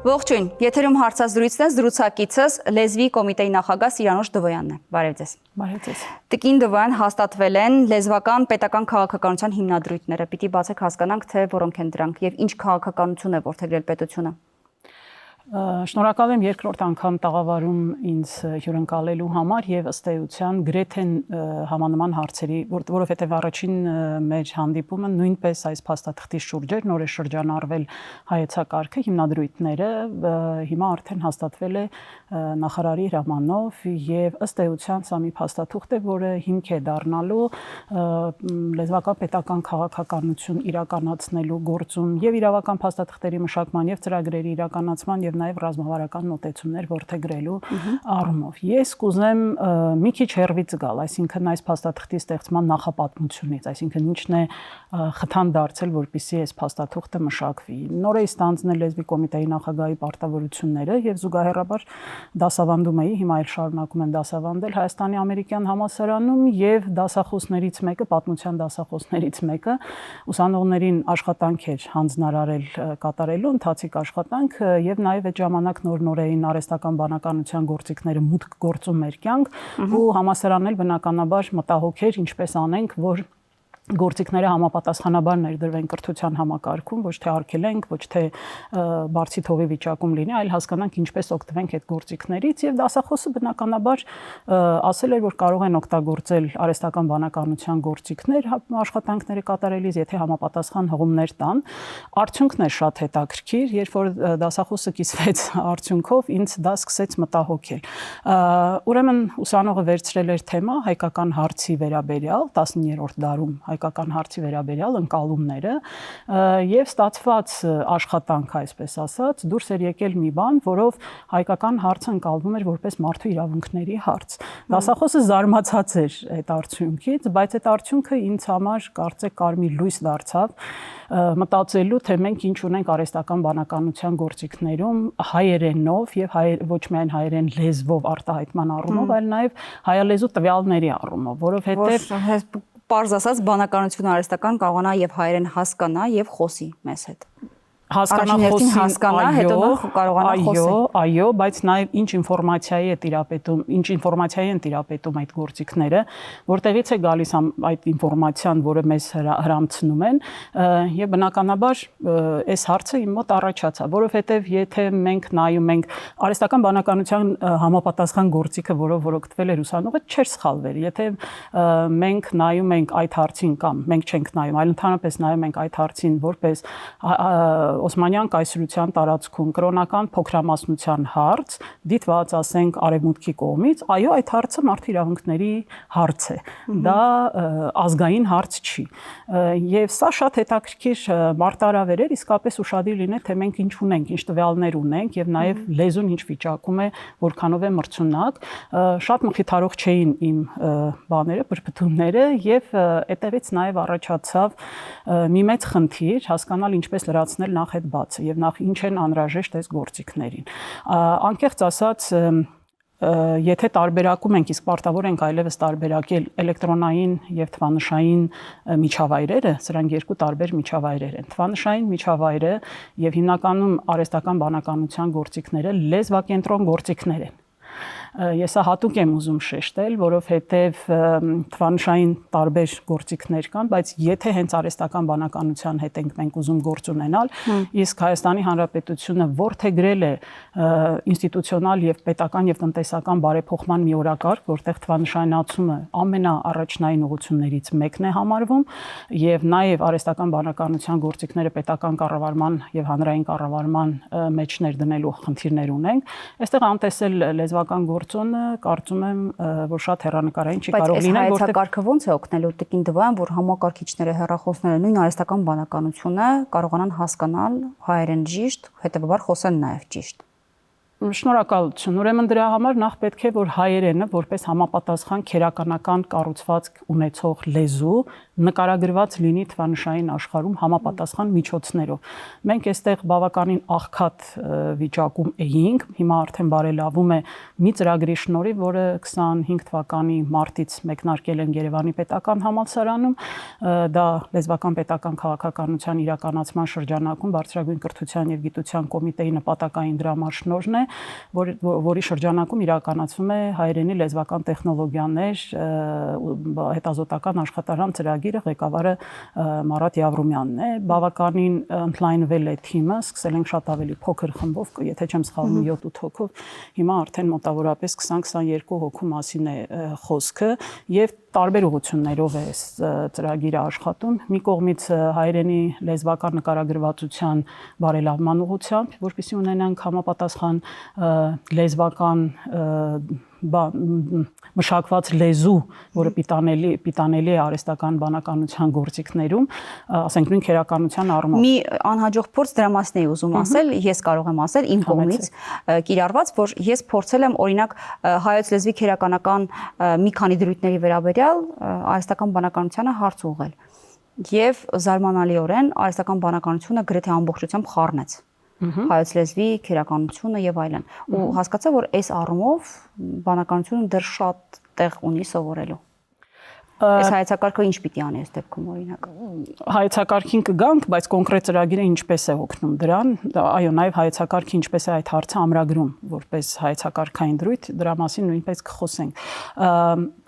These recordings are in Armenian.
Ողջույն, եթերում հարցազրույցն է, զրուցակիցս լեզվի կոմիտեի նախագահ Սիրանուշ Դվոյանն է։ Բարև ձեզ։ Բարև ձեզ։ Տիկին Դվոյան, հաստատվել են լեզվական պետական քաղաքականության հիմնադրույթները։ Պիտի բացեք հասկանանք, թե որոնք են դրանք եւ ինչ քաղաքականություն է որդեգրել պետությունը։ Շնորհակալ եմ երկրորդ անգամ տաղավարում ինձ հյուրընկալելու համար եւ ըստ էության գրեթե համանման հարցերի, որովհետեւ առաջին մեր հանդիպումը նույնպես այս փաստաթղթի շուրջ էր, նոր է շրջանառվել հայեցակարգը, հիմնադրույթները, հիմա արդեն հաստատվել է նախարարի հրամանով եւ ըստ էության սա մի փաստաթուղթ է, որը հիմք է դառնալու լեզվական պետական քաղաքականություն իրականացնելու գործում եւ իրավական փաստաթղթերի մշակման եւ ծրագրերի իրականացման եւ նաև ռազմավարական մոտեցումներ որդեգրելու առումով։ Ես կուզեմ մի քիչ հեռվից գալ, այսինքն այս փաստաթղթի ստեղծման նախապատմությունից, այսինքն ինչն է խթան դարձել, որպեսզի այս փաստաթուղթը մշակվի։ Նոր է ստանձնել լեզվի կոմիտեի նախագահի պարտավորությունները եւ զուգահեռաբար դասավանդում էի, հիմա էլ շարունակում եմ դասավանդել Հայաստանի ամերիկյան համալսարանում եւ դասախոսներից մեկը, պատմության դասախոսներից մեկը ուսանողներին աշխատանք էր հանձնարարել կատարելու ընթացիկ աշխատանք եւ նաեւ այդ ժամանակ նոր էին արհեստական բանականության գործիքները մուտք գործում մեր կյանք ու համալսարանն էլ բնականաբար մտահոգ էր ինչպես անենք, որ գործիքները համապատասխանաբար ներդրվեն կրթության համակարգում, ոչ թե արգելենք, ոչ թե բարձի թողի վիճակում լինի, այլ հասկանանք ինչպես օգտվենք այդ գործիքներից եւ դասախոսը բնականաբար ասել էր, որ կարող են օգտագործել արհեստական բանականության գործիքներ աշխատանքները կատարելիս, եթե համապատասխան հղումներ տան։ Արդյունքն է շատ հետաքրքիր, երբ որ դասախոսը կիսվեց արդյունքով, ինձ դա սկսեց մտահոգել։ Ուրեմն ուսանողը վերցրել էր թեմա հայկական հարցի վերաբերյալ 19-րդ դարում հայկական հարցի վերաբերյալ ընկալումները եւ ստացված աշխատանք, այսպես ասած, դուրս էր եկել մի բան, որով հայկական հարցը ընկալվում էր որպես մարդու իրավունքների հարց։ Դասախոսը զարմացած էր այդ արդյունքից, բայց այդ արդյունքը ինձ համար կարծեք կարմիր լույս դարձավ մտածելու, թե մենք ինչ ունենք արհեստական բանականության գործիքներում հայերենով եւ ոչ միայն հայերեն լեզվով արտահայտման առումով, այլ նաեւ հայալեզու տվյալների առումով, որովհետեւ պարզ ասած բանականություն արհեստական կարողանա եւ հայերեն հասկանա եւ խոսի մեզ հետ։ Հասկանա, հետո կարողանա խոսել։ Այո, բայց նաև ինչ ինֆորմացիայի են տիրապետում այդ գործիքները, որտեղից է գալիս այդ ինֆորմացիան, որը մեզ հրամցնում են, եւ բնականաբար այս հարցը իմ մոտ առաջացավ, որովհետեւ եթե մենք նայում ենք արհեստական բանականության համապատասխան գործիքը, որով օգտվել էր ուսանողը, չէր սխալվեր։ Եթե մենք նայում ենք այդ հարցին կամ մենք չենք նայում, այլ ընդհանրապես նայում ենք այդ հարցին որպես Օսմանյան կայսրության տարածքում կրոնական փոքրամասնության հարց, դիտված ասենք արևմուտքի կողմից, այո, այդ հարցը մարդու իրավունքների հարց է։ Դա ազգային հարց չի։ Եվ սա շատ հետաքրքիր մարտահրավեր էր, իսկապես ուշադիր լինել, թե մենք ինչ ունենք, ինչ տվյալներ ունենք եւ նաեւ լեզուն ինչ վիճակում է, որքանով է մրցունակ։ Շատ մխիթարող չէին իմ բաները, բրբթումները եւ այդտեղից նաեւ առաջացավ մի մեծ խնդիր հասկանալ ինչպես լրացնել նախ այդ բացը եւ նախ ինչ են անհրաժեշտ այս գործիքներին։ Անկեղծ ասած, եթե տարբերակում ենք, իսկ պարտավոր ենք այլևս տարբերակել էլեկտրոնային եւ թվանշային միջավայրերը, սրանք երկու տարբեր միջավայրեր են։ Թվանշային միջավայրը եւ հիմնականում արհեստական բանականության գործիքները լեզվակենտրոն գործիքներ են։ Ես հատուկ եմ ուզում շեշտել, որովհետև թվանշային տարբեր գործիքներ կան, բայց եթե հենց արհեստական բանականության հետ ենք մենք ուզում գործ ունենալ, իսկ Հայաստանի Հանրապետությունը որդեգրել է ինստիտուցիոնալ եւ պետական եւ տնտեսական բարեփոխման մի օրակարգ, որտեղ թվանշանացումը ամենաառաջնային ուղղություններից մեկն է համարվում եւ նաեւ արհեստական բանականության գործիքները պետական կառավարման եւ հանրային կառավարման մեջ ներդնելու խնդիրներ ունենք։ Այստեղ անտեսել լեզվական գործոնը կարծում եմ, որ շատ հեռանկարային չի կարող լինել, որտեղ հայեցակարգը ոնց է օգնելու տիկին Դվոյան, որ համակարգիչները, հեռախոսները, նույն արհեստական բանականությունը կարողանան հասկանալ հայերեն ճիշտ, հետեւաբար խոսել նաև ճիշտ։ Շնորհակալություն։ Ուրեմն դրա համար նախ պետք է որ հայերենը որպես համապատասխան քերականական կառուցվածք ունեցող լեզու նկարագրված լինի թվանշային աշխարհում համապատասխան միջոցներով։ Մենք այստեղ բավականին աղքատ վիճակում էինք, հիմա արդեն բարելավում է մի ծրագրի շնորհիվ, որը 25 թվականի մարտից մեկնարկել են Երևանի պետական համալսարանում, դա լեզվական պետական քաղաքականության իրականացման շրջանակում բարձրագույն կրթության եւ գիտության կոմիտեի նպատակային դրամաշնորհն է, որի շրջանակում իրականացվում է հայերենի լեզվական տեխնոլոգիաներ հետազոտական աշխատարան ծրագիրը, ղեկավարը Մարատ Յավրումյանն է, բավականին ընդլայնվել է թիմը, սկսել ենք շատ ավելի փոքր խմբով, եթե չեմ սխալվում 7-8 հոգով, հիմա արդեն մոտավորապես 20-22 հոգու մասին է խոսքը եւ տարբեր ուղղություններով է ծրագիրը աշխատում։ Մի կողմից հայերենի լեզվական նկարագրվածության բարելավման ուղղությամբ, որպեսզի ունենանք համապատասխան լեզվական մշակված լեզու, որը պիտանելի է արհեստական բանականության գործիքներում, ասենք նույն քերականության առումով։ Մի անհաջող փորձ դրա մասին էի ուզում ասել, ես կարող եմ ասել իմ կողմից կիրառված, որ ես փորձել եմ օրինակ հայոց լեզվի քերականական մի քանի դրույթների վերաբերյալ արհեստական բանականությանը հարց ուղղել։ Եվ զարմանալիորեն արհեստական բանականությունը գրեթե ամբողջությամբ խառնեց հայոց լեզվի քերականությունը եւ այլն, ու հասկացա, որ այս առումով բանականությունը դեռ շատ տեղ ունի սովորելու։ Այս հայեցակարգը ինչ պիտի անի այս դեպքում օրինակ։ Հայեցակարգին կգանք, բայց կոնկրետ ծրագիրը ինչպես է օգնում դրան, այո, նաև հայեցակարգը ինչպես է այդ հարցը ամրագրում որպես հայեցակարգային դրույթ, դրա մասին նույնպես կխոսենք։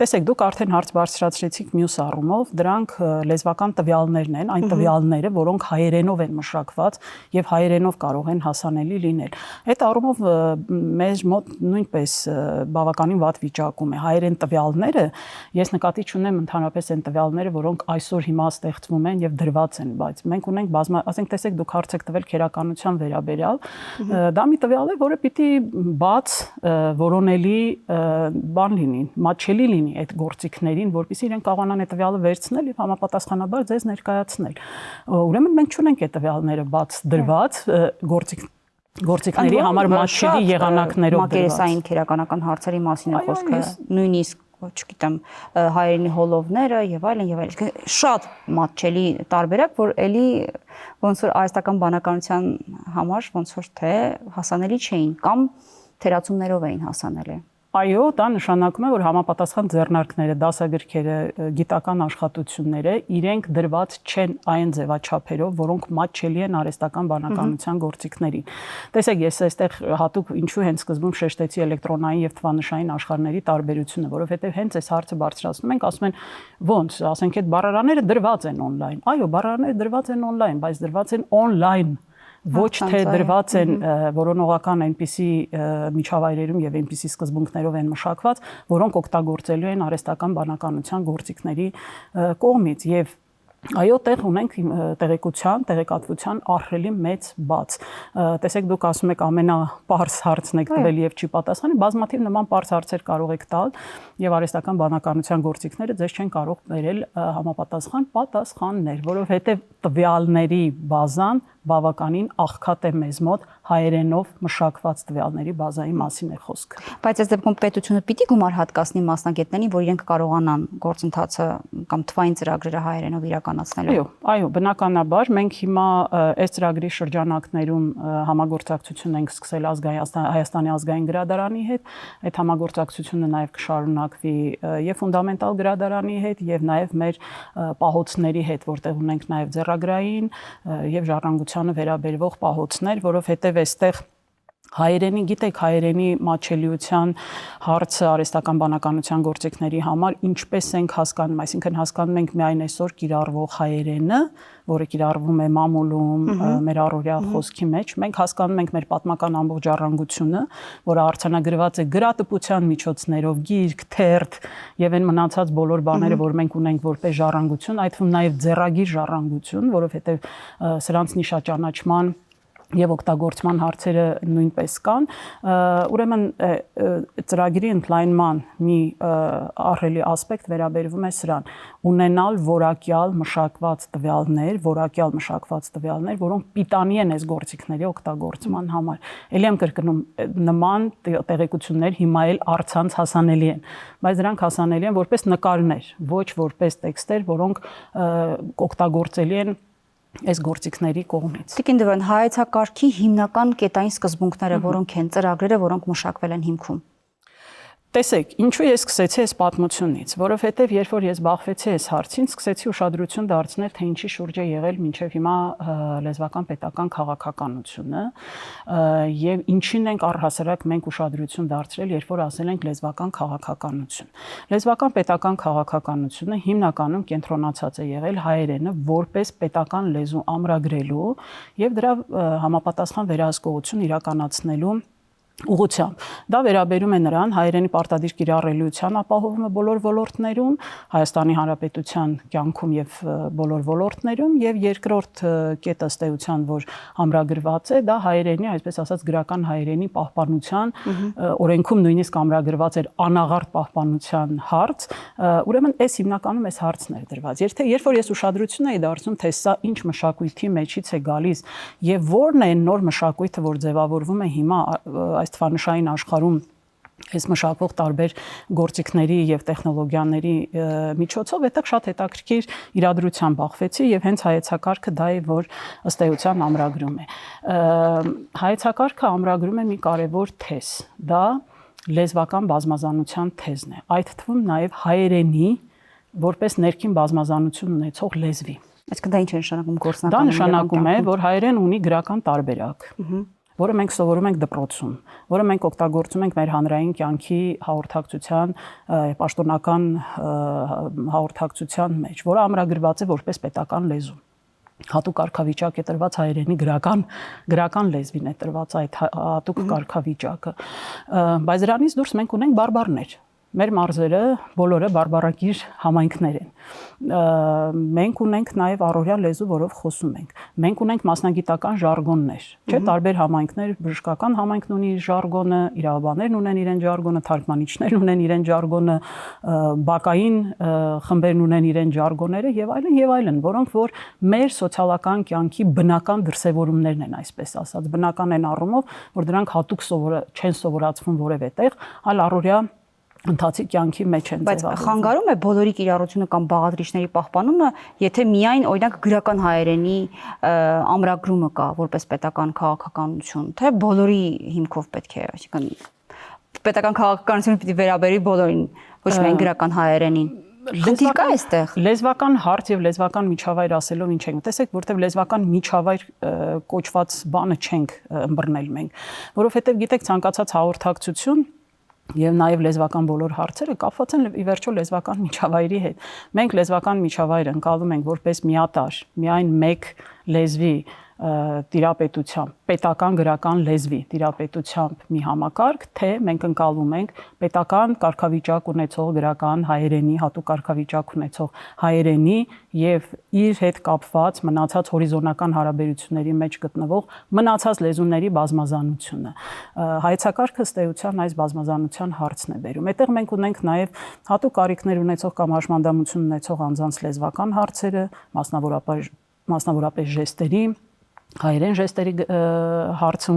Տեսեք, դուք արդեն հարց բարձրացրեցիք մյուս առումով, դրանք լեզվական տվյալներն են, այն տվյալները, որոնք հայերենով են մշակված եւ հայերենով կարող են հասանելի լինել։ Այդ առումով մեզ մոտ նույնպես բավականին վատ վիճակում է հայերեն տվյալները, ես նկատի չունեմ ընդհանրապես այն տվյալները, որոնք այսօր հիմա ստեղծվում են եւ դրված են, բայց մենք ունենք ասենք տեսեք դուք հարց եք տվել քերականության վերաբերյալ, դա մի տվյալ է, որը պիտի բաց որոնելի բան լինի, մատչելի լինի այդ գործիքներին, որպեսզի իրենք կարողանան այդ տվյալը վերցնել եւ համապատասխանաբար ձեզ ներկայացնել։ Ուրեմն մենք չունենք այդ տվյալները բաց դրված գործիքների համար մատչելի եղանակներով դրված։ Մակերեսային քերականական հարցերի մասին է խոսքը, նույնիսկ չգիտեմ, հայերենի հոլովները եւ այլն, շատ մատչելի տարբերակ, որ էլի ոնց որ արհեստական բանականության համար ոնց որ թե հասանելի չէին կամ թերացումներով էին հասանելի։ Այո, դա նշանակում է, որ համապատասխան ձեռնարկները, դասագրքերը, գիտական աշխատությունները իրենք դրված չեն այն ձևաչափերով, որոնք մատչելի են արհեստական բանականության գործիքներին։ Տեսեք, ես այստեղ հատուկ ինչու հենց սկզբում շեշտեցի էլեկտրոնային եւ թվանշային աշխարհների տարբերությունը, որովհետեւ հենց այս հարցը բարձրացնում ենք, ասում են ոնց, ասենք այդ բառարաները դրված են on-line։ Այո, բառարանները դրված են on-line, բայց դրված են on-line ոչ թե դրված են որոնողական այնպիսի միջավայրերում եւ այնպիսի սկզբունքներով են մշակված, որոնք օգտագործելու են արհեստական բանականության գործիքների կողմից եւ այո, տեղ ունենք տեղեկության, տեղեկատվության ահռելի մեծ բաց։ Տեսեք, դուք ասում եք ամենապարզ հարցն եք տվել եւ չի պատասխանի, բազմաթիվ նման պարզ հարցեր կարող եք տալ եւ արհեստական բանականության գործիքները ձեզ չեն կարող բերել համապատասխան պատասխաններ, որովհետեւ տվյալների բազան բավականին աղքատ է մեզ մոտ հայերենով մշակված տվյալների բազայի մասին է խոսքը։ Բայց այս դեպքում պետությունը պիտի գումար հատկացնի մասնագետներին, որ իրենք կարողանան գործընթացը կամ թվային ծրագրերը հայերենով իրականացնելու։ Այո, բնականաբար մենք հիմա այս ծրագրի շրջանակներում համագործակցություն ենք սկսել Հայաստանի ազգային գրադարանի հետ, այդ համագործակցությունը նաև կշարունակվի եւ ֆունդամենտալ գրադարանի հետ եւ նաև մեր պահոցների հետ, որտեղ ունենք նաև ձեռագրային եւ ժառանգությանը վերաբերվող պահոցներ, որովհետեւ այստեղ հայերենի, գիտեք, հայերենի մատչելիության հարցը արհեստական բանականության գործիքների համար ինչպես ենք հասկանում, այսինքն հասկանում ենք միայն այսօր կիրառվող հայերենը, որը կիրառվում է մամուլում, մեր առօրյա խոսքի մեջ, մենք հասկանում ենք մեր պատմական ամբողջ ժառանգությունը, որը արձանագրված է գրատպության միջոցներով, գիրք, թերթ եւ այն մնացած բոլոր բաները, որ մենք ունենք որպես ժառանգություն, այդ թվում նաեւ ձեռագիր ժառանգություն, որովհետեւ սրանց նիշաճանաչման եւ օգտագործման հարցերը նույնպես կան, ուրեմն ծրագրի ընդլայնման մի ահռելի ասպեկտ վերաբերվում է սրան՝ ունենալ որակյալ մշակված տվյալներ, որոնք պիտանի են այս գործիքների օգտագործման համար։ Ելի եմ կրկնում, նման տեղեկություններ հիմա էլ առցանց հասանելի են, բայց դրանք հասանելի են որպես նկարներ, ոչ որպես տեքստեր, որոնք օգտագործելի են այս գործիքների կողմից։ Տիկին Դվան, հայեցակարգի հիմնական կետային սկզբունքները, որոնք են ծրագրերը, որոնք մշակվել են հիմքում։ Տեսեք, ինչու ես սկսեցի այս պատմությունից, որովհետև երբ որ ես բախվեցի այս հարցին, սկսեցի ուշադրություն դարձնել, թե ինչի շուրջ է եղել մինչև հիմա լեզվական պետական քաղաքականությունը եւ ինչին ենք առհասարակ մենք ուշադրություն դարձրել, երբ որ ասել ենք լեզվական քաղաքականություն։ Լեզվական պետական քաղաքականությունը հիմնականում կենտրոնացած է եղել հայերենը որպես պետական լեզու ամրագրելու եւ դրա համապատասխան վերահսկողություն իրականացնելու ուղղությամբ։ Դա վերաբերում է նրան հայերենի պարտադիր կիրառելիության ապահովումը բոլոր ոլորտներում, Հայաստանի Հանրապետության կյանքում եւ բոլոր ոլորտներում եւ երկրորդ կետը ըստ էության, որ ամրագրված է, դա հայերենի, այսպես ասած, գրական հայերենի պահպանության օրենքում նույնիսկ ամրագրված էր անաղարտ պահպանության հարց, ուրեմն այս հիմնականում այս հարցն էր դրված։ Երբ որ ես ուշադրություն էի դարձնում, թե սա ինչ մշակույթի մեջից է գալիս եւ որն է նոր մշակույթը, որ ձևավորվում է հիմա այս թվանշային աշխարհում այս մշակվող տարբեր գործիքների եւ տեխնոլոգիաների միջոցով, այդտեղ շատ հետաքրքիր իրադրության բախվեցի եւ հենց հայեցակարգը դա է, որ ըստ էության ամրագրում է։ Հայեցակարգը ամրագրում է մի կարևոր թեզ, դա լեզվական բազմազանության թեզն է, այդ թվում նաեւ հայերենի որպես ներքին բազմազանություն ունեցող լեզվի։ Այսինքն դա ինչ է նշանակում գործնականում։ Դա նշանակում է, որ հայերեն ունի գրական տարբերակ, որը մենք սովորում ենք դպրոցում, որը մենք օգտագործում ենք մեր հանրային կյանքի հաղորդակցության, պաշտոնական հաղորդակցության մեջ, որը ամրագրված է որպես պետական լեզու։ Հատուկ կարգավիճակ է տրված հայերենի գրական լեզվին է տրված այդ հատուկ կարգավիճակը, բայց դրանից դուրս մենք ունենք բարբառներ։ Մեր մարզերը բոլորը բարբառակիր համայնքներ են։ Մենք ունենք նաև առօրյա լեզու, որով խոսում ենք։ Մենք ունենք մասնագիտական ժարգոններ, չէ՞, տարբեր համայնքներ, բժշկական համայնքն ունի իր ժարգոնը, իրավաբաններն ունեն իրեն ժարգոնը, թարգմանիչներն ունեն իրեն ժարգոնը, բակային խմբերն ունեն իրեն ժարգոնները եւ այլն, որոնք որ մեր սոցիալական կյանքի բնական դրսևորումներն են, այսպես ասած, բնական են առումով, որ դրանք հատուկ չեն սովորացվում որևէ տեղ, այլ առօրյա ընթացիկ կյանքի մեջ են ձևավորվում։ Բայց խանգարում է բոլորի կիրառությունը կամ բաղադրիչների պահպանումը, եթե միայն օրինակ գրական հայերենի ամրագրումը կա որպես պետական քաղաքականություն, թե բոլորի հիմքով պետք է, այսինքն պետական քաղաքականությունը պիտի վերաբերի բոլորին, ոչ միայն գրական հայերենին։ Խնդիր կա այստեղ։ Լեզվական հարց եւ լեզվական միջավայր ասելով ինչ ենք։ Տեսեք, որտեվ լեզվական միջավայր կոչված բանը չենք ըմբռնել մենք, որովհետեւ գիտեք ցանկացած հաղորդակցություն եւ նաեւ լեզվական բոլոր հարցերը կապված են ի վերջո լեզվական միջավայրի հետ։ Մենք լեզվական միջավայրը ընկալում ենք որպես միատար, միայն մեկ լեզվի տիրապետությամբ, պետական գրական լեզվի տիրապետությամբ մի համակարգ, թե մենք ընկալում ենք պետական կարգավիճակ ունեցող գրական հայերենի, հատուկ կարգավիճակ ունեցող հայերենի եւ իր հետ կապված մնացած հորիզոնական հարաբերությունների մեջ գտնվող մնացած լեզուների բազմազանությունը։ Հայեցակարգը ըստ էության այս բազմազանության հարցն է բերում։ Այդտեղ մենք ունենք նաեւ հատուկ կարիքներ ունեցող կամ հաշմանդամություն ունեցող անձանց լեզվական հարցերը, մասնավորապես ժեստերի, հայերեն ժեստերի հարցը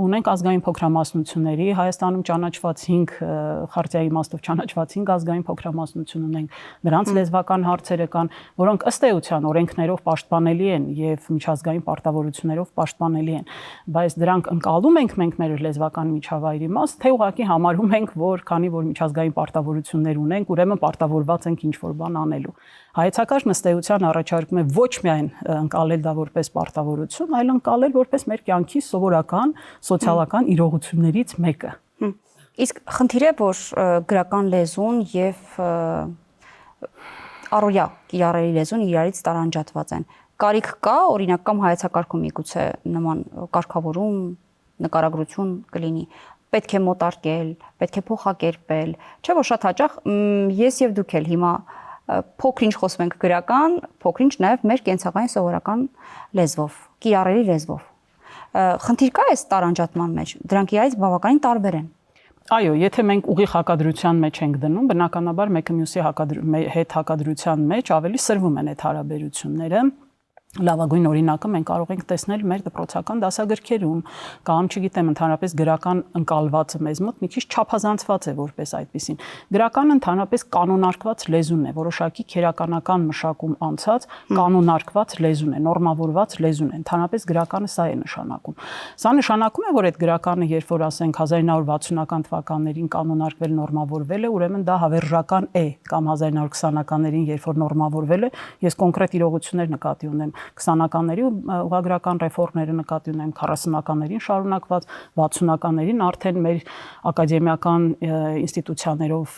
ունենք ազգային փոքրամասնությունների, Հայաստանում ճանաչված 5 խարտիայի իմաստով ճանաչված 5 ազգային փոքրամասնություն ունենք, նրանց լեզվական հարցերը կան, որոնք ըստ էության օրենքներով պաշտպանելի են եւ միջազգային պարտավորություններով պաշտպանելի են, բայց դրանք ընկալում ենք մենք մեր լեզվական միջավայրի մաս, թե ուղղակի համարում ենք, որ քանի որ միջազգային պարտավորություններ ունենք, ուրեմն պարտավորված ենք ինչ-որ բան անելու։ Հայեցակարգն ըստ էության առաջարկում է ոչ միայն ընկալել դա որպես պարտավորություն, այլ ընկալել որպես մեր կյանքի սովորական սոցիալական իրողություններից մեկը։ Իսկ խնդիրը, որ գրական լեզուն եւ առօրյա կիրառելի լեզուն իրարից տարանջատված են։ Կարիք կա օրինակ կամ հայեցակարգում միգուցե նման կարգավորում, նկարագրություն կլինի։ Պետք է մոտարկել, պետք է փոխակերպել։ Չէ՞ որ շատ հաճախ ես եւ դուք էլ հիմա փոքր-ինչ խոսում ենք գրական, փոքր-ինչ նաև մեր կենցաղային սովորական լեզվով, կիրառելի լեզվով։ Խնդիր կա այս տարանջատման մեջ։ Դրանք իրարից բավականին տարբեր են։ Այո, եթե մենք ուղիղ հակադրության մեջ ենք դնում, բնականաբար մեկը մյուսի հետ հակադրության մեջ ավելի սրվում են այդ հարաբերությունները։ Լավագույն օրինակը մենք կարող ենք տեսնել մեր դպրոցական դասագրքերում կամ, չգիտեմ, ընդհանրապես գրական ընկալվածը մեզ մոտ մի քիչ չափազանցված է որպես այդպեսին։ Գրականը ընդհանրապես կանոնարկված լեզուն է, որոշակի քերականական մշակում անցած կանոնարկված լեզուն է, նորմավորված լեզուն է։ Ընդհանրապես գրականը սա է նշանակում։ Սա նշանակում է, որ այդ գրականը, երբ որ ասենք 1960-ական թվականներին կանոնարկվել, նորմավորվել է, ուրեմն դա հավերժական է, կամ 1920-ականներին, երբ որ նորմավորվել է, ես կոնկրետ իրողություններ նկատի ունեմ 20-ականների ուղղագրական ռեֆորմները նկատի ունեմ 40-ականներին շարունակված 60-ականներին արդեն մեր ակադեմիական ինստիտուցիաներով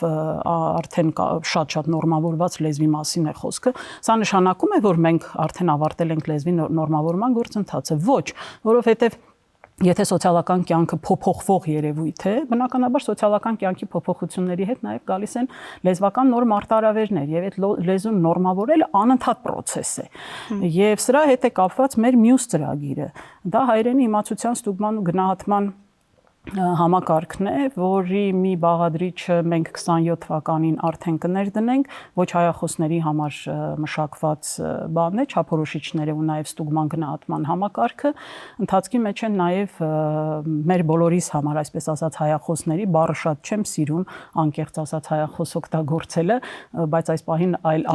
արդեն շատ նորմավորված լեզվի մասին է խոսքը։ Սա նշանակում է, որ մենք արդեն ավարտել ենք լեզվի նորմավորման գործընթացը։ Ոչ, որովհետև եթե սոցիալական կյանքը փոփոխվող երևույթ է, բնականաբար սոցիալական կյանքի փոփոխությունների հետ նաև գալիս են լեզվական նոր մարտահրավերներ, եւ այդ լեզուն նորմավորելը անընդհատ process է։ Եվ սրա հետ է կապված մեր մյուս ծրագիրը։ Դա հայերենի իմացության ստուգման ու գնահատման համակարգն է, որի մի բաղադրիչը մենք 27 թվականին արդեն կներդնենք, ոչ հայախոսների համար մշակված բան է, չափորոշիչները ու նաև ստուգման գնահատման համակարգը, ընթացքի մեջ են նաև մեր բոլորիս համար, այսպես ասած, հայախոսների, բառը շատ չեմ սիրում, անկեղծ ասած հայախոս օգտագործելը, բայց այս պահին այլ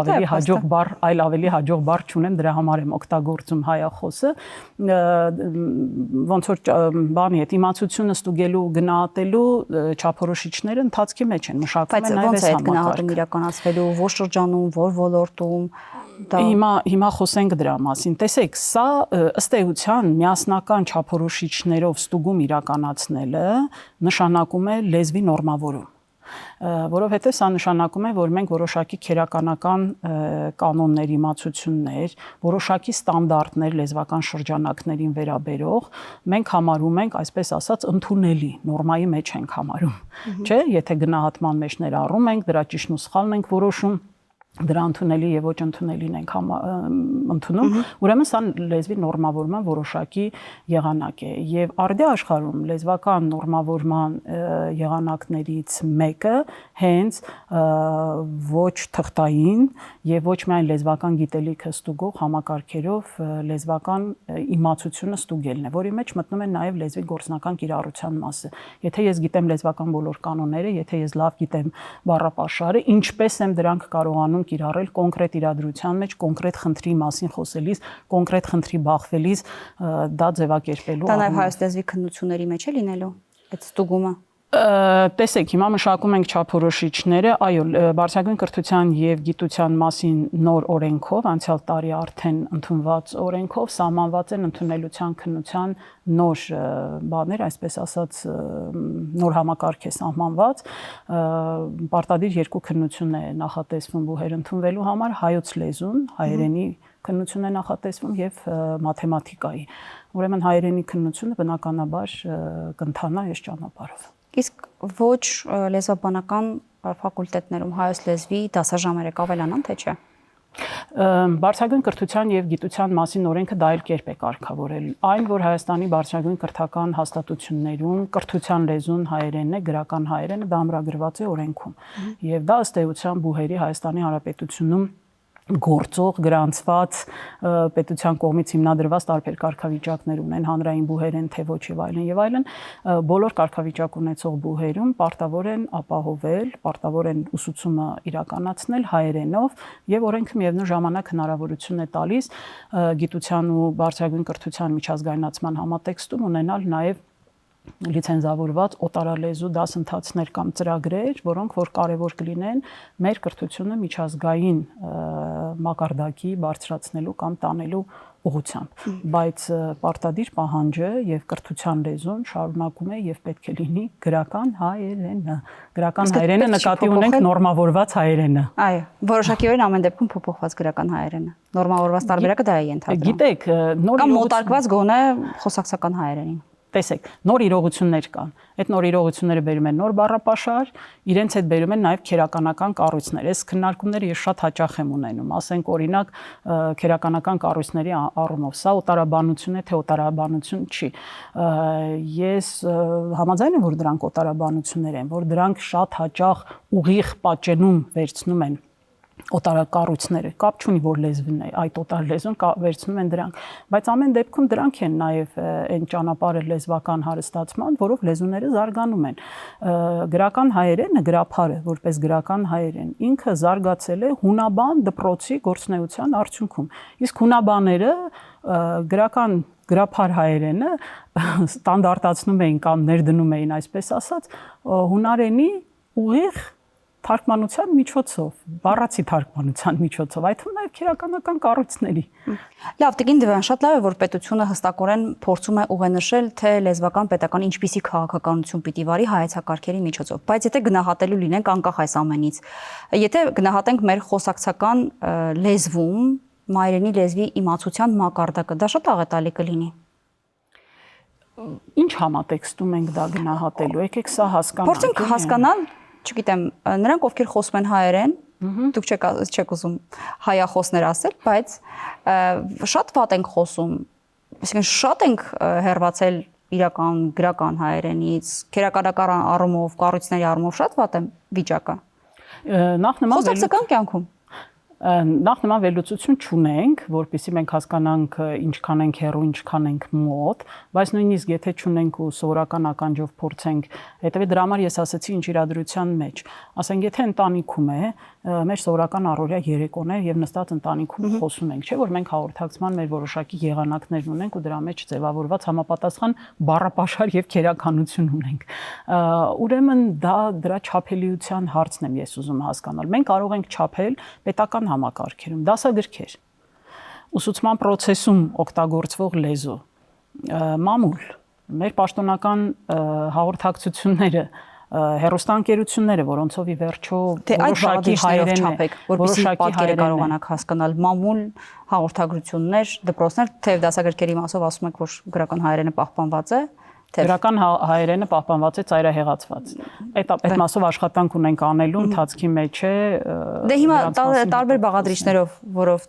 ավելի հաջող բառ չունեմ, դրա համար եմ օգտագործում հայախոսը, ոնց որ բանի հետ իմացությունը ստուգելու, գնահատելու չափորոշիչները ընթացքի մեջ են մշակվում են նաև այս համակարգը։ Բայց ո՞նց է այդ գնահատումը իրականացվելու, ո՞ր շրջանում, ո՞ր ոլորտում։ Հիմա խոսենք դրա մասին։ Տեսեք, սա ըստ էության միասնական չափորոշիչներով ստուգում իրականացնելը նշանակում է լեզվի նորմավորում, որովհետև սա նշանակում է, որ մենք որոշակի քերականական կանոններ, իմացություններ, որոշակի ստանդարտներ լեզվական շրջանակներին վերաբերող մենք համարում ենք, այսպես ասած, ընդունելի, նորմայի մեջ ենք համարում, չէ՞, եթե գնահատման մեջ ներառում ենք, դրա ճիշտն ու սխալն ենք որոշում, դրա ընդունելի եւ ոչ ընդունելին ենք ընդունում, ուրեմն սա լեզվի նորմավորման որոշակի եղանակ է եւ արդի աշխարհում լեզվական նորմավորման եղանակներից մեկը հենց ոչ թղթային եւ ոչ միայն լեզվական գիտելիքը ստուգող համակարգերով լեզվական իմացությունը ստուգելն է, որի մեջ մտնում է նաեւ լեզվի գործնական կիրառության մասը։ Եթե ես գիտեմ լեզվական բոլոր կանոնները, եթե ես լավ գիտեմ բառապաշարը, ինչպես եմ դրանք կարողանում կիրառել կոնկրետ իրադրության մեջ, կոնկրետ խնդրի մասին խոսելիս, կոնկրետ խնդրի բախվելիս, դա ձևակերպելու։ Դա նաև հայոց լեզվի քննությունների մեջ է լինելու այդ ստուգումը։ Տեսեք, հիմա մշակում ենք չափորոշիչները, այո, բարձրագույն կրթության եւ գիտության մասին նոր օրենքով, անցյալ տարի արդեն ընդունված օրենքով սահմանված են ընդունելության քննության նոր բաներ, այսպես ասած, նոր համակարգ է սահմանված, պարտադիր երկու քննություն է նախատեսվում բուհեր ընդունվելու համար, հայոց լեզուն, հայերենի քննություն է նախատեսվում եւ մաթեմատիկայի։ Ուրեմն հայերենի քննությունը բնականաբար կընթանա այս ճանապարհով։ Իսկ ոչ լեզվաբանական ֆակուլտետներում հայոց լեզվի դասաժամերը կավելանան, թե չէ։ Բարձրագույն կրթության եւ գիտության մասին օրենքը դա այլ կերպ է կարգավորել։ Այն, որ Հայաստանի բարձրագույն կրթական հաստատություններում կրթության լեզուն հայերենն է, գրական հայերենը, դա ամրագրված է օրենքում։ Եվ դա ըստ էության բուհերի Հայաստանի Հանրապետությունում գործող գրանցված պետության կողմից հիմնադրված տարբեր կարգավիճակներ ունեն, հանրային բուհեր են, թե ոչ եւ այլն, բոլոր կարգավիճակ ունեցող բուհերում պարտավոր են ապահովել, պարտավոր են ուսուցումը իրականացնել հայերենով եւ օրենքը միևնույն ժամանակ հնարավորություն է տալիս գիտության ու բարձրագույն կրթության միջազգայնացման համատեքստում ունենալ նաեւ լիցենզավորված օտարալեզու դասընթացներ կամ ծրագրեր, որոնք որ կարևոր կլինեն մեր կրթությունը միջազգային մակարդակի բարձրացնելու կամ տանելու ուղղությամբ, բայց պարտադիր պահանջը եւ կրթության լեզուն շարունակում է եւ պետք է լինի գրական հայերենը։ Գրական հայերենը նկատի ունենք նորմավորված հայերենը։ Այո, որոշակիորեն ամեն դեպքում փոփոխված գրական հայերենը։ Նորմավորված տարբերակը դա է ենթադրում։ Գիտեք, նոր կամ մոտարկված գոնե խոսակցական հայերենին։ տեսեք, նոր իրողություններ կան։ Այդ նոր իրողությունները բերում են նոր բառապաշար, իրենց հետ բերում են նաև քերականական կառույցներ։ Այս քննարկումները ես շատ հաճախ եմ ունենում, ասենք օրինակ քերականական կառույցների առումով, սա օտարաբանություն է, թե օտարաբանություն չի։ Ես համաձայն եմ, որ դրանք օտարաբանություններ են, որ դրանք շատ հաճախ ուղիղ պատճենում վերցնում են օտարակառույցները, կապ չունի որ լեզվն է, այդ օտար լեզուն վերցնում են դրանք, բայց ամեն դեպքում դրանք են նաև այն ճանապարհը լեզվական հարստացման, որով լեզուները զարգանում են։ Գրական հայերենը, գրափարը, որպես գրական հայերեն, ինքը զարգացել է հունաբան դպրոցի գործունեության արդյունքում։ Իսկ հունաբաները գրական գրափար հայերենը ստանդարտացնում էին կամ ներդնում էին, այսպես ասած, հունարենի ուղիղ թարգմանության միջոցով, բառացի թարգմանության միջոցով, այդ թվում նաև քերականական կառույցների։ Լավ, Տիկին Դվյան, շատ լավ է, որ պետությունը հստակորեն փորձում է ուղենշել, թե լեզվական պետական ինչպիսի քաղաքականություն պիտի վարի հայեցակարգերի միջոցով, բայց եթե գնահատելու լինենք անկախ այս ամենից, եթե գնահատենք մեր խոսակցական լեզվում մայրենի լեզվի իմացության մակարդակը, դա շատ աղետալի կլինի։ Ինչ համատեքստում ենք դա գնահատելու, եկեք սա հասկանանք։ Փորձենք հասկանալ, չգիտեմ, նրանք ովքեր խոսում են հայերեն, դուք չեք ուզում հայախոսներ ասել, բայց շատ վատ ենք խոսում, այսինքն շատ ենք հեռացել իրական գրական հայերենից, քերականական առումով, կառույցների առումով շատ վատ է վիճակը։ Նախ նման խոսակցական կյանքում նախ նման վերլուծություն չունենք, որպեսզի մենք հասկանանք ինչքան ենք հեռու, ինչքան ենք մոտ, բայց նույնիսկ եթե չունենք ու սովորական ականջով փորձենք, հետևի դրա համար ես ասացի ինչ իրադրության մեջ, ասենք եթե ընտանիքում է, մեր սովորական առօրյա երեկոն է եւ նստած ընտանիքում խոսում ենք, չէ՞ որ մենք հաղորդակցման մեր որոշակի եղանակներ ունենք ու դրա մեջ ձևավորված համապատասխան բառապաշար եւ քերականություն ունենք։ Ուրեմն դա դրա չափելիության հարցն եմ ես ուզում հասկանալ։ Մենք կարող ենք չափել պետական համակարգերում, դասագրքեր, ուսուցման process-ում օգտագործվող լեզու, մամուլ, մեր պաշտոնական հաղորդակցությունները, հեռուստաընկերությունները, որոնցով ի վերջո որոշակի հայերեն է, որպեսզի պատկերը կարողանաք հասկանալ, մամուլ հաղորդագրություններ, դպրոցներ, թեև դասագրքերի մասով ասում եք, որ գրական հայերենը պահպանված է, Գրական հայերենը պահպանված է ծայրահեղացված։ Այդ մասով աշխատանք ունենք անելու, ընթացքի մեջ է։ Դե հիմա տարբեր բաղադրիչներով, որով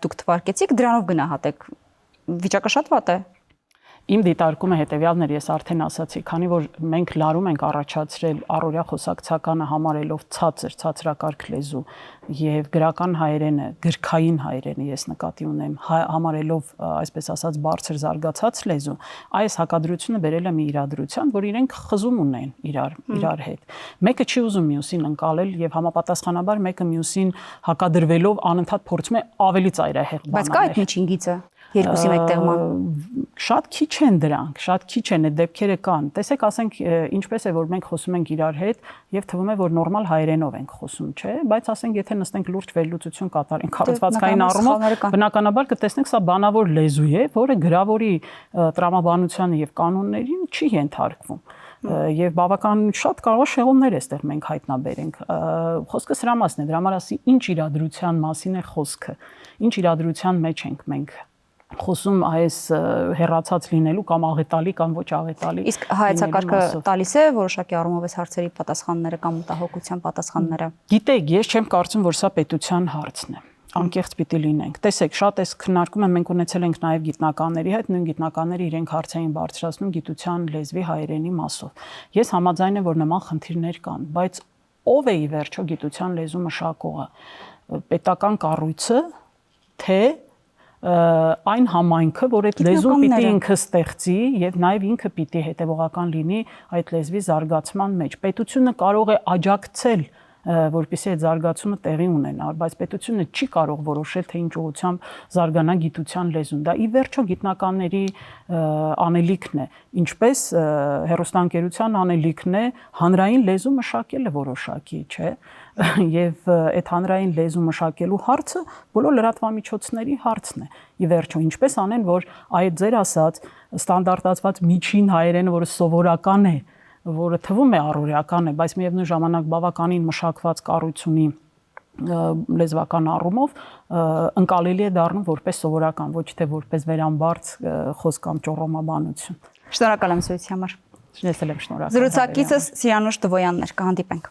դուք թվարկեցիք, դրանով գնահատեք։ Վիճակը շատ վատ է։ Իմ դիտարկումը հետևյալն էր, ես արդեն ասացի, քանի որ մենք լարում ենք առաջացրել առօրյա խոսակցականը համարելով ցածրակարգ լեզու եւ գրական հայերենը, գրքային հայերենը ես նկատի ունեմ, համարելով այսպես ասած բարձր զարգացած լեզու, այս հակադրությունը բերել է մի իրադրության, որ իրենք խզում ունեն իրար հետ։ Մեկը չի ուզում մյուսին ընկալել եւ համապատասխանաբար մեկը մյուսին հակադրվելով անընդհատ փորձում է ավելի ծայրահեղ բանել։ Բայց կա այդ միջին գիծը երկուսի մեկտեղման։ Շատ քիչ են դրանք, շատ քիչ են այդ դեպքերը կան։ Տեսեք, ասենք, ինչպես է որ մենք խոսում ենք իրար հետ եւ թվում է որ նորմալ հայերենով ենք խոսում, չէ՞, բայց ասենք եթե նստենք լուրջ վերլուծություն կատարենք կառուցվածքային առումով, բնականաբար կտեսնենք սա բանավոր լեզու է, որը գրավորի տրամաբանությանը եւ կանոններին չի ենթարկվում։ Եվ բավական շատ կարող շեղումներ էստեղ մենք հայտնաբերենք։ Խոսքը սրա մասն է, դրա համար ասի ինչ իրադրության մասին է խոսքը, ինչ իրադրության մեջ ենք մենք խոսում այս հեռացած լինելու կամ աղետալի կամ ոչ աղետալի։ Իսկ հայեցակարգը տալիս է որոշակի առումով այս հարցերի պատասխանները կամ մտահոգության պատասխանները։ Գիտեք, ես չեմ կարծում, որ սա պետության հարցն է։ Անկեղծ պիտի լինենք։ Տեսեք, շատ էս քննարկումը մենք ունեցել ենք նաև գիտնականների հետ, նույն գիտնականները իրենք հարց էին բարձրացնում գիտության լեզվի հայերենի մասով։ Ես համաձայն եմ, որ նման խնդիրներ կան, բայց ով է ի վերջո գիտության լեզու մշակողը։ Պետական կառույցը, թե այն համայնքը, որ այդ լեզուն պիտի ինքը ստեղծի եւ նաեւ ինքը պիտի հետեւողական լինի այդ լեզվի զարգացման մեջ։ Պետությունը կարող է աջակցել, որպեսզի այդ զարգացումը տեղի ունենա, բայց պետությունը չի կարող որոշել, թե ինչ ուղղությամբ զարգանա գիտության լեզուն։ Դա ի վերջո գիտնականների անելիքն է, ինչպես հեռուստաընկերության անելիքն է հանրային լեզու մշակելը որոշակի, չէ՞։ Եվ այդ հանրային լեզու մշակելու հարցը բոլոր լրատվամիջոցների հարցն է։ Ի վերջո, ինչպես անեն, որ այդ ձեր ասած ստանդարտացված միջին հայերենը, որը սովորական է, որը թվում է առօրյական է, բայց միևնույն ժամանակ բավականին մշակված կառույց ունի լեզվական առումով ընկալելի է դառնում որպես սովորական, ոչ թե որպես վերամբարձ խոսք կամ ճոռոմաբանություն։ Շնորհակալ եմ զրույցի համար։ Ես էլ եմ շնորհակալ։ Զրուցակիցս Սիրանուշ Դվոյանն էր, կհանդիպենք։